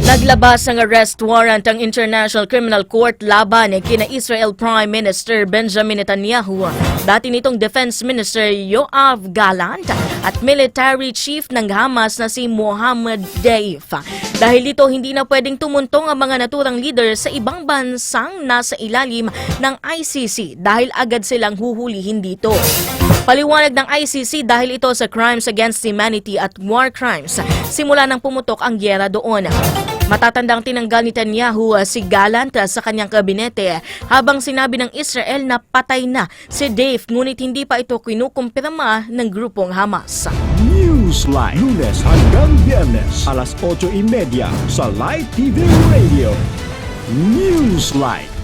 Naglabas ng arrest warrant ang International Criminal Court laban kina Israel Prime Minister Benjamin Netanyahu, dati nitong Defense Minister Yoav Gallant at Military Chief ng Hamas na si Mohammed Deif. Dahil dito hindi na pwedeng tumuntong ang mga naturang leader sa ibang bansang nasa ilalim ng ICC dahil agad silang huhulihin dito. Paliwanag ng ICC dahil ito sa crimes against humanity at war crimes simula nang pumutok ang gyera doon. Matatandang tinanggal ni Netanyahu si Gallant sa kanyang kabinete habang sinabi ng Israel na patay na si Deif ngunit hindi pa ito kinukumpirma ng grupong Hamas. Newsline, Lunes hanggang Biyernes, alas 8:30 sa Light TV Radio. Newsline.